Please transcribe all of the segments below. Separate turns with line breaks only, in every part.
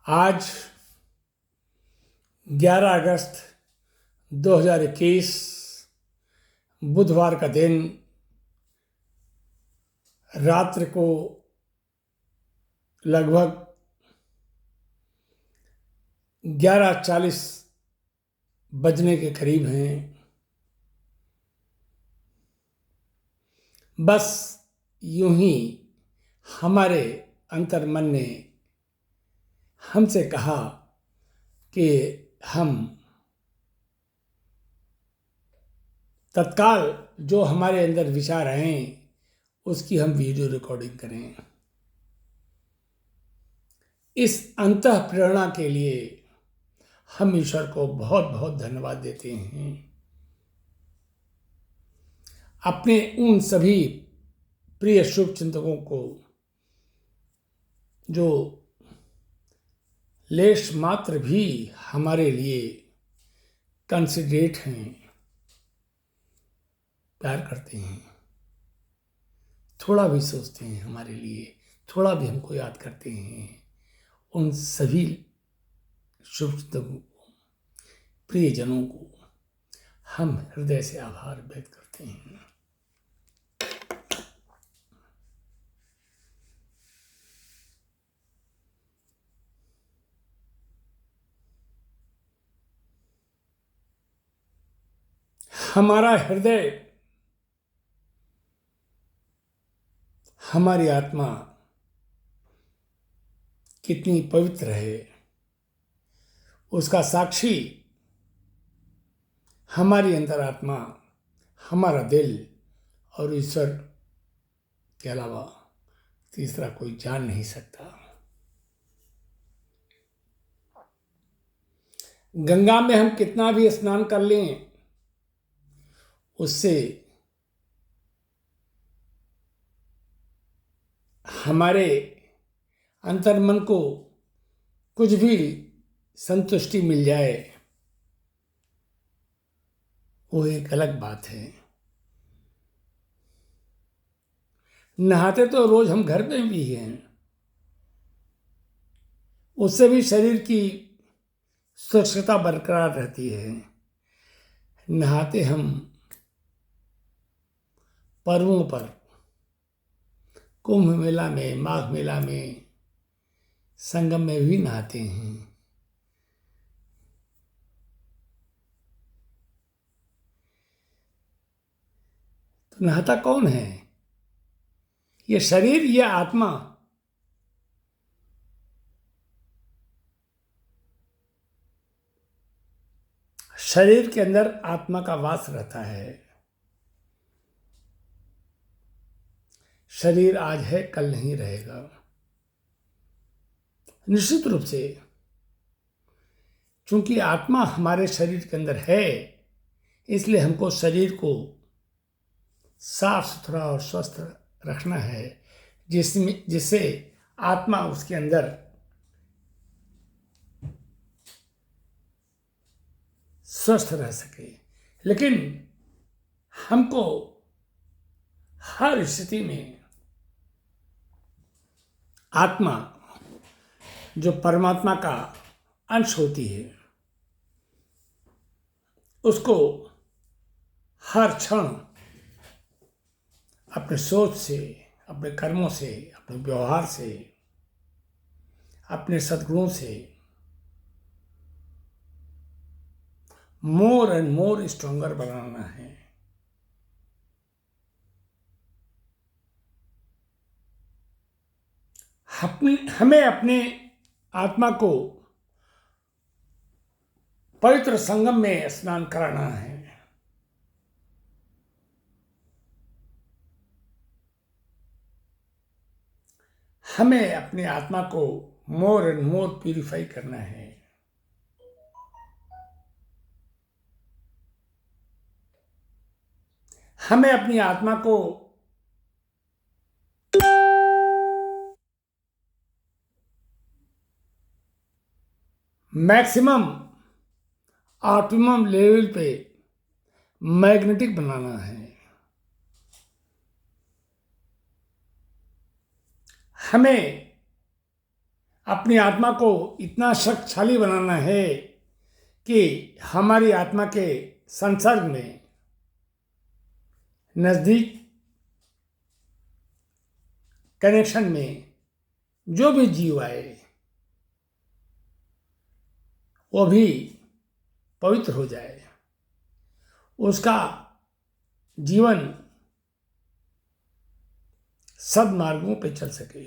आज 11 अगस्त 2021 बुधवार का दिन रात्रि को लगभग 11:40 बजने के करीब हैं। बस यूं ही हमारे अंतर्मन ने हमसे कहा कि हम तत्काल जो हमारे अंदर विचार आए उसकी हम वीडियो रिकॉर्डिंग करें। इस अंतः प्रेरणा के लिए हम ईश्वर को बहुत बहुत धन्यवाद देते हैं। अपने उन सभी प्रिय शुभचिंतकों को जो लेश मात्र भी हमारे लिए कंसिडरेट हैं, प्यार करते हैं, थोड़ा भी सोचते हैं हमारे लिए, थोड़ा भी हमको याद करते हैं, उन सभी शुभचिंतकों को, प्रियजनों को हम हृदय से आभार व्यक्त करते हैं। हमारा हृदय, हमारी आत्मा कितनी पवित्र है उसका साक्षी हमारी अंतरात्मा, हमारा दिल और ईश्वर के अलावा तीसरा कोई जान नहीं सकता। गंगा में हम कितना भी स्नान कर लें, उससे हमारे अंतर्मन को कुछ भी संतुष्टि मिल जाए वो एक अलग बात है। नहाते तो रोज हम घर में भी हैं, उससे भी शरीर की स्वच्छता बरकरार रहती है। नहाते हम पर्वों पर, कुंभ मेला में, माघ मेला में, संगम में भी नहाते हैं। तो नहाता कौन है? ये शरीर, ये आत्मा। शरीर के अंदर आत्मा का वास रहता है। शरीर आज है, कल नहीं रहेगा, निश्चित रूप से। क्योंकि आत्मा हमारे शरीर के अंदर है, इसलिए हमको शरीर को साफ सुथरा और स्वस्थ रखना है, जिससे आत्मा उसके अंदर स्वस्थ रह सके। लेकिन हमको हर स्थिति में आत्मा, जो परमात्मा का अंश होती है, उसको हर क्षण अपने सोच से, अपने कर्मों से, अपने व्यवहार से, अपने सद्गुणों से मोर एंड मोर स्ट्रॉन्गर बनाना है। हमें अपने आत्मा को पवित्र संगम में स्नान कराना है। हमें अपनी आत्मा को मोर एंड मोर प्यूरिफाई करना है। हमें अपनी आत्मा को मैक्सिमम, ऑप्टिमम लेवल पे मैग्नेटिक बनाना है। हमें अपनी आत्मा को इतना शक्तिशाली बनाना है कि हमारी आत्मा के संसर्ग में नज़दीक कनेक्शन में जो भी जीव आए वो भी पवित्र हो जाए, उसका जीवन सद्मार्गों पे चल सके।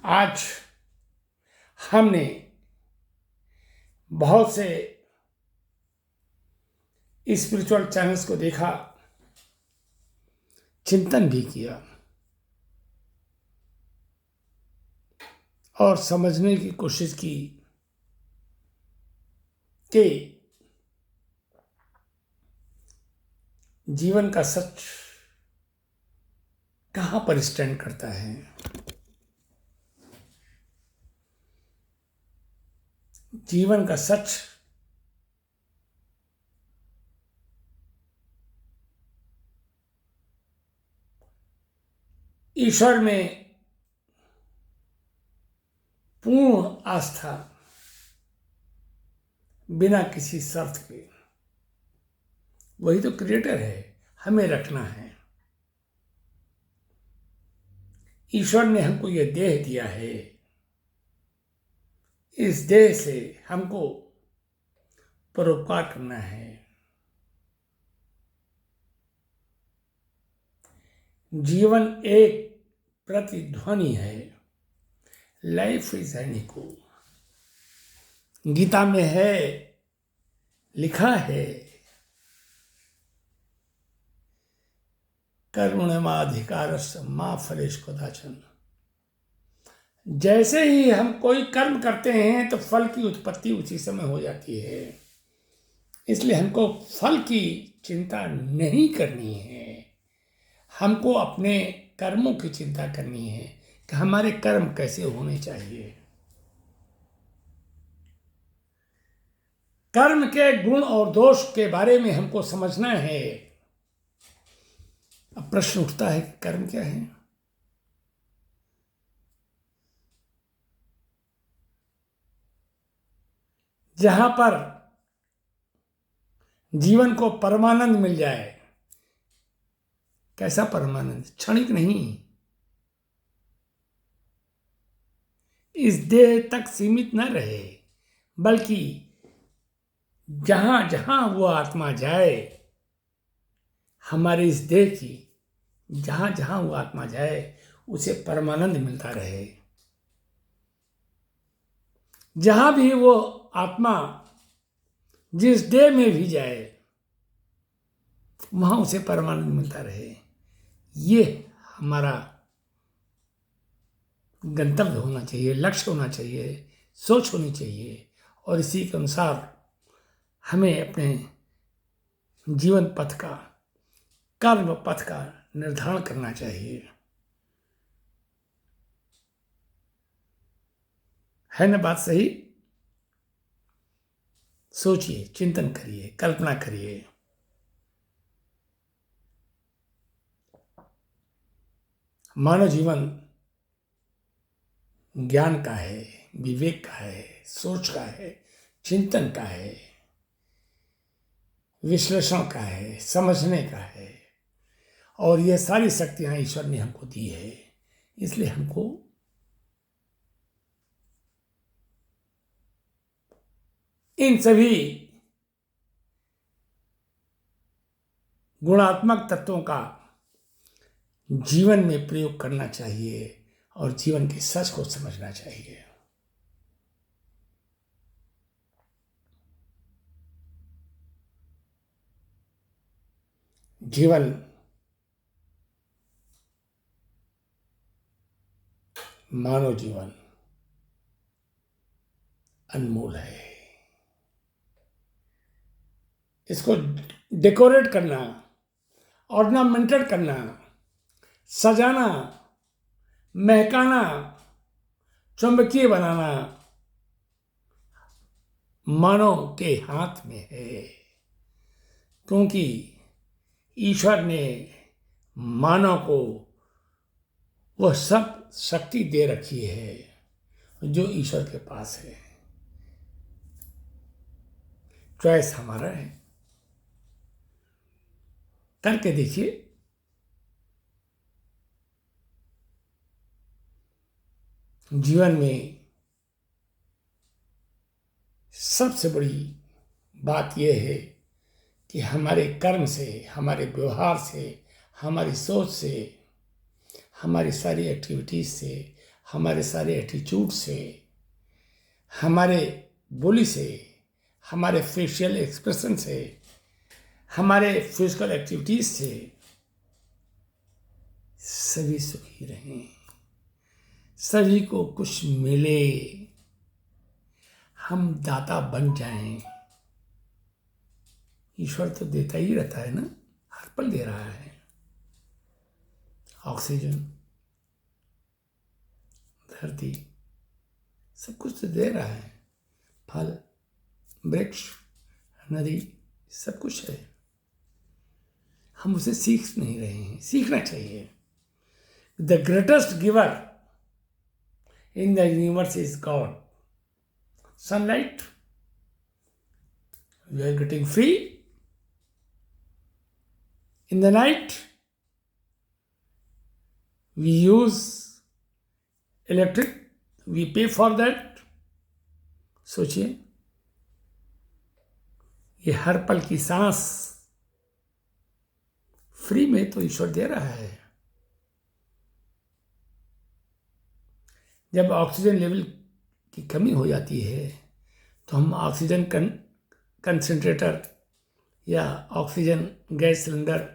आज हमने बहुत से स्पिरिचुअल चैनल्स को देखा, चिंतन भी किया और समझने की कोशिश की कि जीवन का सच कहाँ पर स्टैंड करता है। जीवन का सच ईश्वर में पूर्ण आस्था, बिना किसी शर्त के, वही तो क्रिएटर है, हमें रखना है। ईश्वर ने हमको यह देह दिया है, इस देह से हमको परोपकार करना है। जीवन एक प्रतिध्वनि है, life is an echo. Gita में है, लिखा है, कर्मण्येवाधिकारस्य मा फलेषु कदाचन। जैसे ही हम कोई कर्म करते हैं तो फल की उत्पत्ति उसी समय हो जाती है। इसलिए हमको फल की चिंता नहीं करनी है, हमको अपने कर्मों की चिंता करनी है कि हमारे कर्म कैसे होने चाहिए। कर्म के गुण और दोष के बारे में हमको समझना है। अब प्रश्न उठता है कि कर्म क्या है। जहां पर जीवन को परमानंद मिल जाए, कैसा परमानंद, क्षणिक नहीं, इस देह तक सीमित न रहे, बल्कि जहां जहां वो आत्मा जाए, हमारे इस देह की जहां जहां वो आत्मा जाए उसे परमानंद मिलता रहे। जहां भी वो आत्मा जिस देह में भी जाए वहां उसे परमानंद मिलता रहे। ये हमारा गंतव्य होना चाहिए, लक्ष्य होना चाहिए, सोच होनी चाहिए, और इसी के अनुसार हमें अपने जीवन पथ का, कर्म पथ का निर्धारण करना चाहिए। है ना बात सही? सोचिए, चिंतन करिए, कल्पना करिए। मानव जीवन ज्ञान का है, विवेक का है, सोच का है, चिंतन का है, विश्लेषण का है, समझने का है, और ये सारी शक्तियां ईश्वर ने हमको दी है। इसलिए हमको इन सभी गुणात्मक तत्वों का जीवन में प्रयोग करना चाहिए और जीवन के सच को समझना चाहिए। जीवन मानव जीवन अनमोल है। इसको डेकोरेट करना, ऑर्नामेंटेड करना, सजाना, महकाना, चुंबकीय बनाना मानव के हाथ में है, क्योंकि ईश्वर ने मानव को वह सब शक्ति दे रखी है जो ईश्वर के पास है। चॉइस हमारा है, करके देखिए। जीवन में सबसे बड़ी बात यह है कि हमारे कर्म से, हमारे व्यवहार से, हमारी सोच से, हमारी सारी एक्टिविटीज से, हमारे सारे एटीट्यूड से, हमारे बोली से, हमारे फेशियल एक्सप्रेशन से, हमारे फिजिकल एक्टिविटीज से सभी सुखी रहें, सभी को कुछ मिले, हम दाता बन जाएं। ईश्वर तो देता ही रहता है ना, हर पल दे रहा है। ऑक्सीजन, धरती, सब कुछ तो दे रहा है। फल, वृक्ष, नदी, सब कुछ है। हम उसे सीख नहीं रहे हैं, सीखना चाहिए। The greatest giver in the universe is God. Sunlight, we are getting free. In the night, we use electric, we pay for that. सोचिए, ये हर पल की सांस फ्री में तो ईश्वर दे रहा है। जब ऑक्सीजन लेवल की कमी हो जाती है तो हम ऑक्सीजन कंसंट्रेटर या ऑक्सीजन गैस सिलेंडर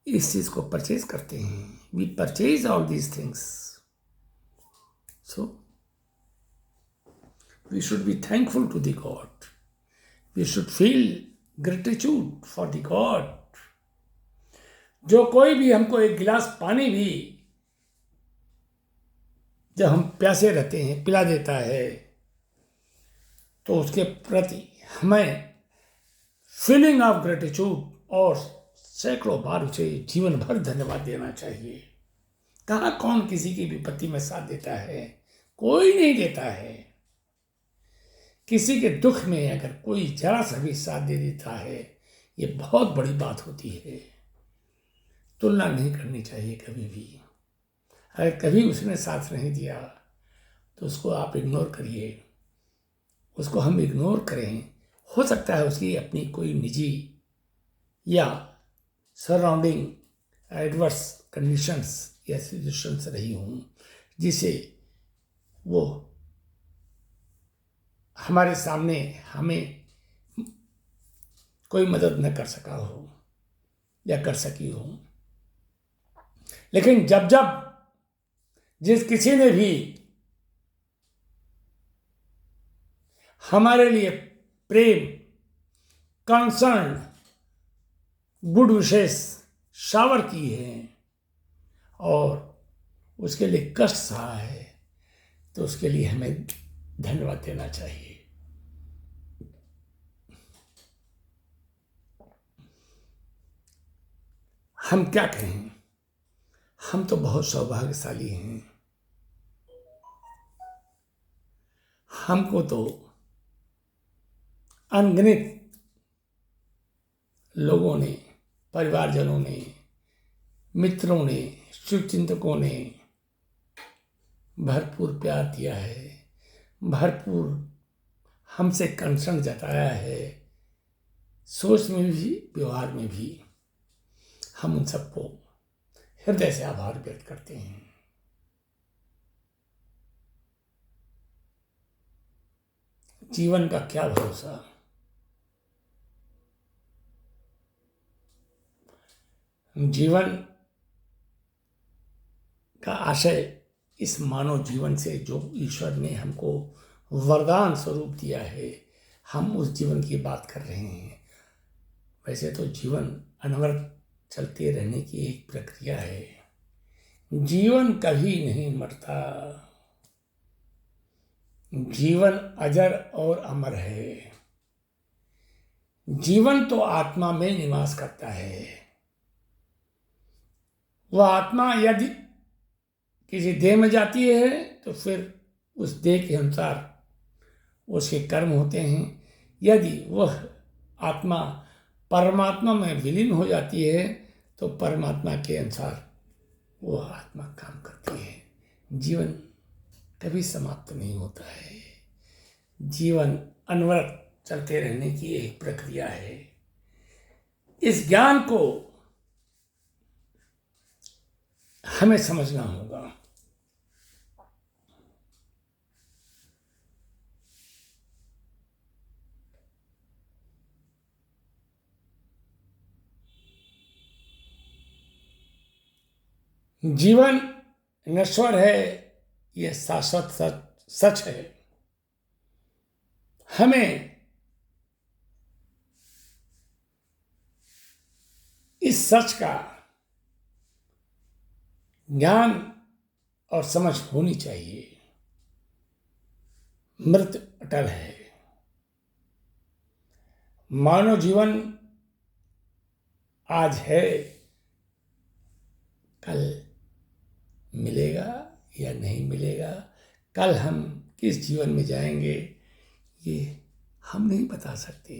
इस चीज को परचेज करते हैं। We purchase all these things, so we should be thankful to the god. We should feel gratitude for the god. जो कोई भी हमको एक गिलास पानी भी जब हम प्यासे रहते हैं पिला देता है तो उसके प्रति हमें फीलिंग ऑफ ग्रेटिट्यूड और सैकड़ों बार उसे जीवन भर धन्यवाद देना चाहिए। कहाँ कौन किसी की विपत्ति में साथ देता है? कोई नहीं देता है। किसी के दुख में अगर कोई जरा सा भी साथ दे देता है, ये बहुत बड़ी बात होती है। तुलना नहीं करनी चाहिए कभी भी। अगर कभी उसने साथ नहीं दिया तो उसको आप इग्नोर करिए, उसको हम इग्नोर करें। हो सकता है उसकी अपनी कोई निजी या सराउंडिंग एडवर्स कंडीशंस या सिचुएशंस रही हों जिसे वो हमारे सामने हमें कोई मदद न कर सका हो या कर सकी हो। लेकिन जब जब जिस किसी ने भी हमारे लिए प्रेम, कंसर्न, गुड विशेष शावर की है और उसके लिए कष्ट सहा है, तो उसके लिए हमें धन्यवाद देना चाहिए। हम क्या कहें, हम तो बहुत सौभाग्यशाली हैं। हमको तो अनगिनत लोगों ने, परिवारजनों ने, मित्रों ने, शुभचिंतकों ने भरपूर प्यार दिया है, भरपूर हमसे कंसर्न जताया है, सोच में भी, व्यवहार में भी। हम उन सबको हृदय से आभार व्यक्त करते हैं। जीवन का क्या भरोसा, जीवन का आशय इस मानव जीवन से जो ईश्वर ने हमको वरदान स्वरूप दिया है, हम उस जीवन की बात कर रहे हैं। वैसे तो जीवन अनवरत चलते रहने की एक प्रक्रिया है। जीवन कभी नहीं मरता, जीवन अजर और अमर है। जीवन तो आत्मा में निवास करता है। वह आत्मा यदि किसी देह में जाती है तो फिर उस देह के अनुसार उसके कर्म होते हैं। यदि वह आत्मा परमात्मा में विलीन हो जाती है तो परमात्मा के अनुसार वह आत्मा काम करती है। जीवन कभी समाप्त नहीं होता है। जीवन अनवरत चलते रहने की एक प्रक्रिया है। इस ज्ञान को हमें समझना होगा। जीवन नश्वर है, यह शाश्वत सच है। हमें इस सच का ज्ञान और समझ होनी चाहिए। मृत्यु अटल है। मानव जीवन आज है, कल मिलेगा या नहीं मिलेगा, कल हम किस जीवन में जाएंगे ये हम नहीं बता सकते।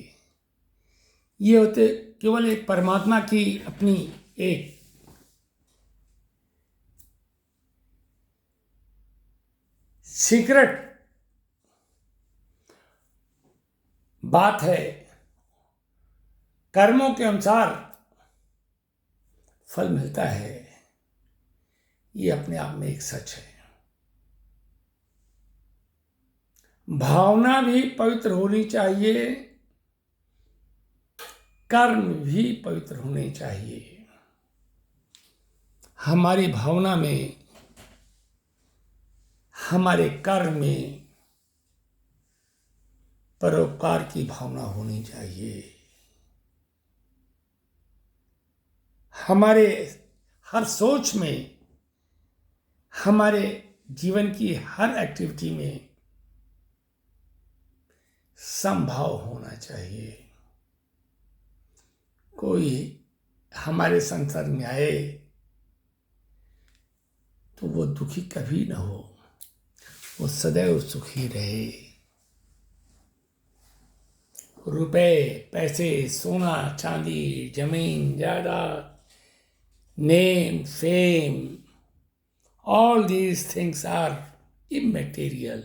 ये होते केवल एक परमात्मा की अपनी एक सीक्रेट बात है। कर्मों के अनुसार फल मिलता है, ये अपने आप में एक सच है। भावना भी पवित्र होनी चाहिए, कर्म भी पवित्र होने चाहिए। हमारी भावना में, हमारे कर्म में परोपकार की भावना होनी चाहिए। हमारे हर सोच में, हमारे जीवन की हर एक्टिविटी में समभाव होना चाहिए। कोई हमारे संसार में आए तो वो दुखी कभी ना हो, वो सदैव सुखी रहे। रुपए, पैसे, सोना, चांदी, जमीन, जायदाद, name, fame, all these things are immaterial.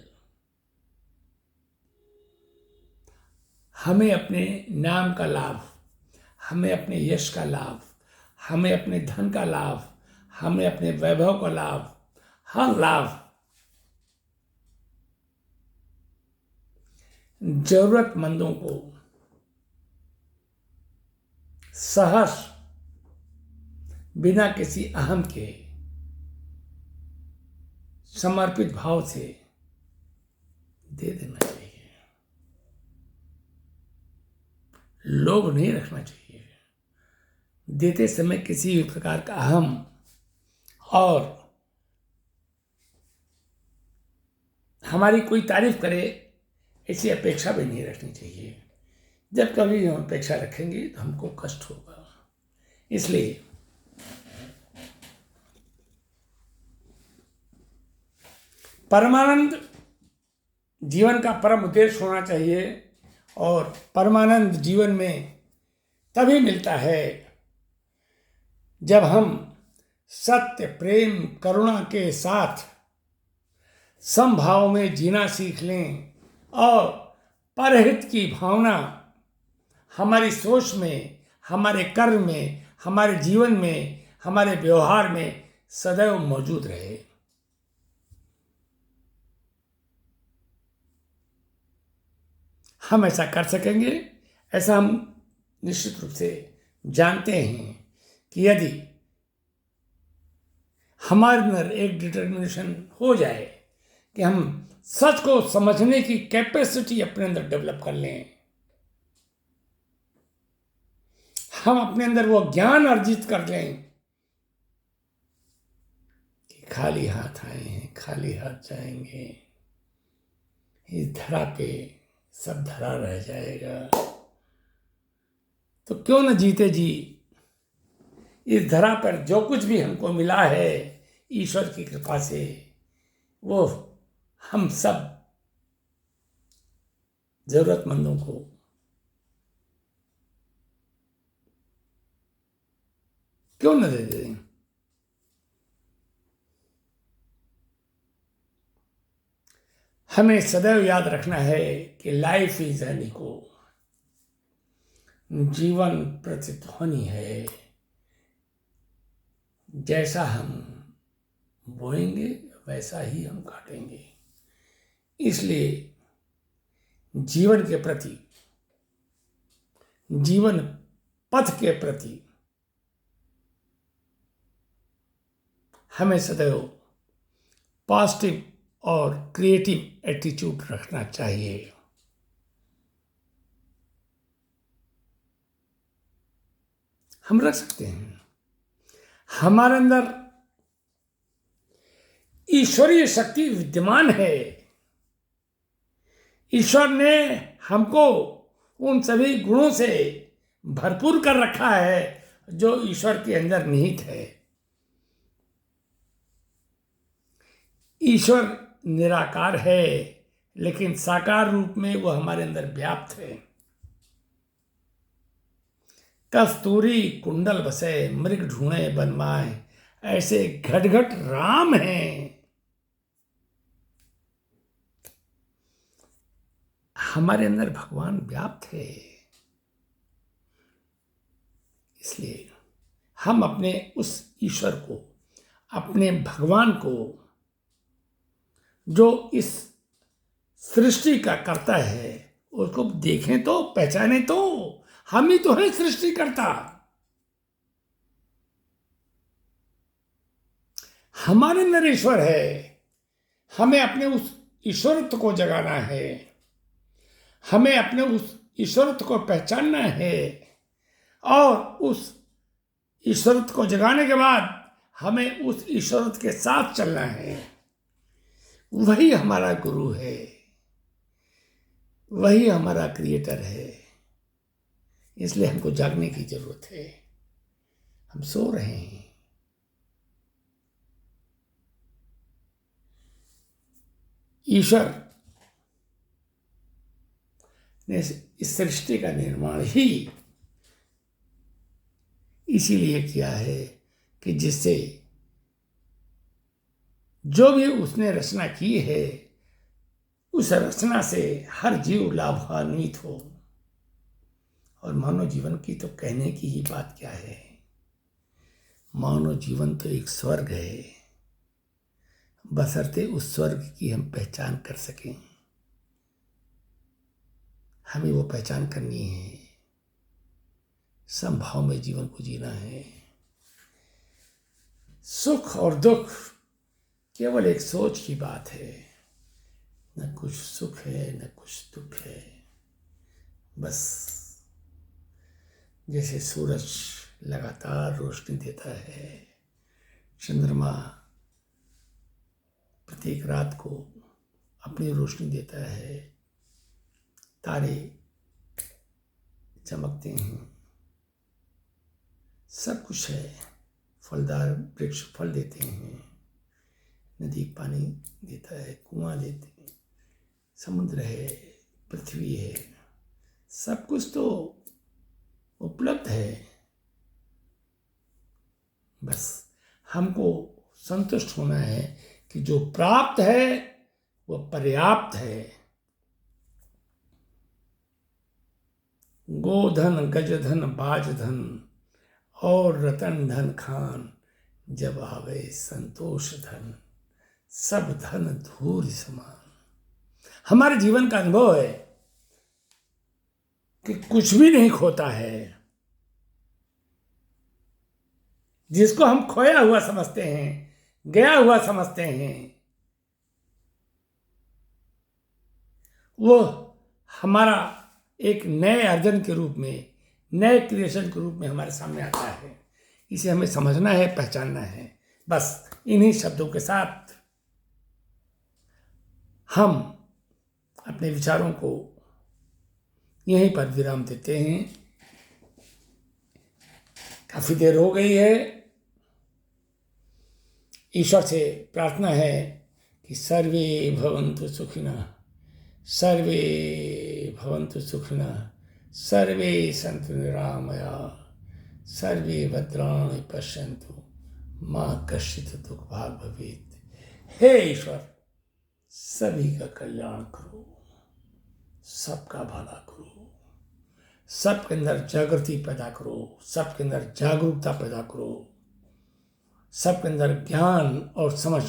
हमें अपने नाम का लाभ, हमें अपने यश का लाभ, हमें अपने धन का लाभ, हमें अपने वैभव का लाभ, हर लाभ जरूरतमंदों को सहर्ष, बिना किसी अहम के, समर्पित भाव से दे देना चाहिए। लोभ नहीं रखना चाहिए। देते समय किसी भी प्रकार का अहम और हमारी कोई तारीफ करे ऐसी अपेक्षा भी नहीं रखनी चाहिए। जब कभी हम अपेक्षा रखेंगे तो हमको कष्ट होगा। इसलिए परमानंद जीवन का परम उद्देश्य होना चाहिए और परमानंद जीवन में तभी मिलता है जब हम सत्य, प्रेम, करुणा के साथ समभाव में जीना सीख लें और परहित की भावना हमारी सोच में, हमारे कर्म में, हमारे जीवन में, हमारे व्यवहार में सदैव मौजूद रहे। हम ऐसा कर सकेंगे, ऐसा हम निश्चित रूप से जानते हैं कि यदि हमारे अंदर एक डिटर्मिनेशन हो जाए कि हम सच को समझने की कैपेसिटी अपने अंदर डेवलप कर लें, हम अपने अंदर वो ज्ञान अर्जित कर लें कि खाली हाथ आए हैं, खाली हाथ जाएंगे, इस धरा पे सब धरा रह जाएगा, तो क्यों न जीते जी इस धरा पर जो कुछ भी हमको मिला है ईश्वर की कृपा से वो हम सब जरूरतमंदों को क्यों न दे दें। हमें सदैव याद रखना है कि लाइफ इज एन इको, जीवन प्रतिध्वनि है। जैसा हम बोएंगे वैसा ही हम काटेंगे। इसलिए जीवन के प्रति, जीवन पथ के प्रति हमें सदैव पॉजिटिव और क्रिएटिव एटीट्यूड रखना चाहिए। हम रख सकते हैं। हमारे अंदर ईश्वरीय शक्ति विद्यमान है। ईश्वर ने हमको उन सभी गुणों से भरपूर कर रखा है जो ईश्वर के अंदर निहित है। ईश्वर निराकार है, लेकिन साकार रूप में वो हमारे अंदर व्याप्त है। कस्तूरी कुंडल बसे, मृग ढूंढे बनमाए, ऐसे घट घट राम हैं। हमारे अंदर भगवान व्याप्त है। इसलिए हम अपने उस ईश्वर को, अपने भगवान को, जो इस सृष्टि का कर्ता है, उसको देखें तो, पहचाने तो। हम ही तो हैं सृष्टिकर्ता। हमारे अंदर ईश्वर है। हमें अपने उस ईश्वरत्व को जगाना है। हमें अपने उस ईश्वरत्व को पहचानना है और उस ईश्वरत्व को जगाने के बाद हमें उस ईश्वरत्व के साथ चलना है। वही हमारा गुरु है, वही हमारा क्रिएटर है। इसलिए हमको जागने की जरूरत है। हम सो रहे हैं। ईश्वर ने इस सृष्टि का निर्माण ही इसीलिए किया है कि जिससे जो भी उसने रचना की है, उस रचना से हर जीव लाभान्वित हो। और मानव जीवन की तो कहने की ही बात क्या है। मानव जीवन तो एक स्वर्ग है, बशर्ते उस स्वर्ग की हम पहचान कर सकें। हमें वो पहचान करनी है। समभाव में जीवन को जीना है। सुख और दुख केवल एक सोच की बात है। न कुछ सुख है न कुछ दुख है। बस जैसे सूरज लगातार रोशनी देता है, चंद्रमा प्रत्येक रात को अपनी रोशनी देता है, तारे चमकते हैं, सब कुछ है। फलदार वृक्ष फल देते हैं, नदी पानी देता है, कुआं देते हैं, समुद्र है, पृथ्वी है, सब कुछ तो उपलब्ध है। बस हमको संतुष्ट होना है कि जो प्राप्त है वो पर्याप्त है। गोधन गजधन बाजधन और रतन धन खान, जब आवे संतोष धन, सब धन धूल समान। हमारे जीवन का अनुभव है कि कुछ भी नहीं खोता है। जिसको हम खोया हुआ समझते हैं, गया हुआ समझते हैं, वो हमारा एक नए अर्जन के रूप में, नए क्रिएशन के रूप में हमारे सामने आता है। इसे हमें समझना है, पहचानना है। बस इन्हीं शब्दों के साथ हम अपने विचारों को यहीं पर विराम देते हैं। काफी देर हो गई है। ईश्वर से प्रार्थना है कि सर्वे भवन्तु सुखिनः, सर्वे भवन्तु सुखिनः, सर्वे सन्तु निरामयाः, सर्वे भद्राणि पश्यन्तु माँ कश्चित् दुःखभाग् भवेत्। हे ईश्वर, सभी का कल्याण करो, सबका भला करो, सबके अंदर जागृति पैदा करो, सबके अंदर जागरूकता पैदा करो, सबके अंदर ज्ञान और समझ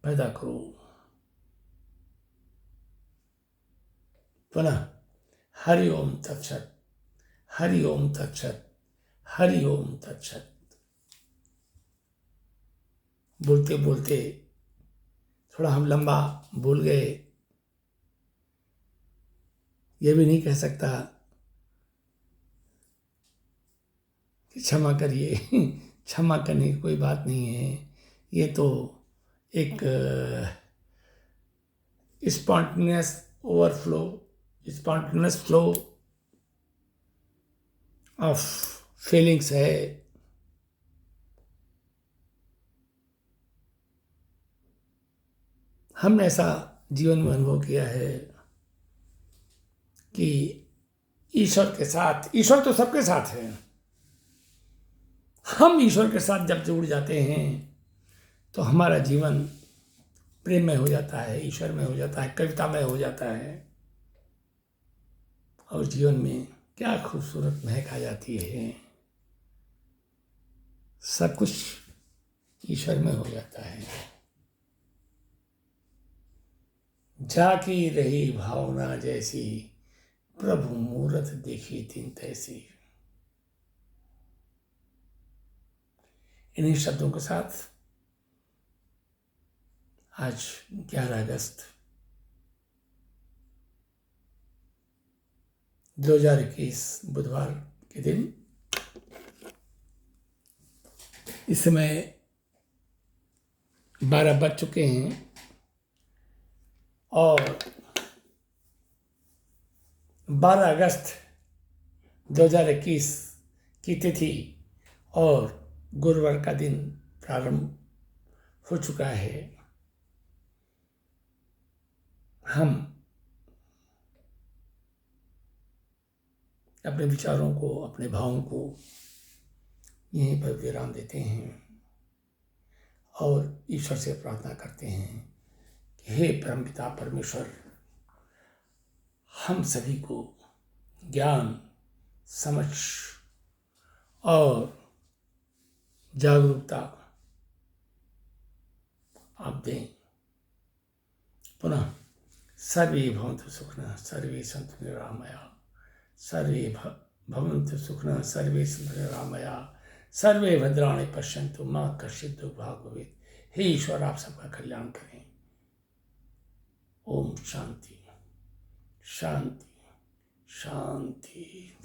पैदा करो। पुनः हरि ओम तत्सत, हरि ओम तत्सत, हरि ओम तत्सत। बोलते बोलते थोड़ा हम लंबा बोल गए, ये भी नहीं कह सकता कि क्षमा करिए। क्षमा करने की कोई बात नहीं है, ये तो एक spontaneous overflow, spontaneous flow of feelings है। हमने ऐसा जीवन में अनुभव किया है कि ईश्वर के साथ, ईश्वर तो सबके साथ है, हम ईश्वर के साथ जब जुड़ जाते हैं तो हमारा जीवन प्रेम में हो जाता है, ईश्वर में हो जाता है, कविता में हो जाता है, और जीवन में क्या खूबसूरत महक आ जाती है। सब कुछ ईश्वर में हो जाता है। जाकी रही भावना जैसी, प्रभु मूरत देखी दिन तैसी। इन्हीं शब्दों के साथ आज 11 अगस्त 2021 बुधवार के दिन, इस समय 12 बज चुके हैं और 12 अगस्त 2021 की तिथि और गुरुवार का दिन प्रारंभ हो चुका है। हम अपने विचारों को, अपने भावों को यहीं पर विराम देते हैं और ईश्वर से प्रार्थना करते हैं कि हे परमपिता परमेश्वर, हम सभी को ज्ञान, समझ और जागरूकता आप दें। पुनः सर्वे भवन्तु सुखिनः, सर्वे सन्तु निरामयाः, सर्वे भवन्तु सुखिनः, सर्वे सन्तु निरामयाः, सर्वे भद्राणि पश्यन्तु माँ कश्चित् दुःखभाग् भवेत्। हे ईश्वर, आप सबका कल्याण करें। ओम शांति शांति शांति।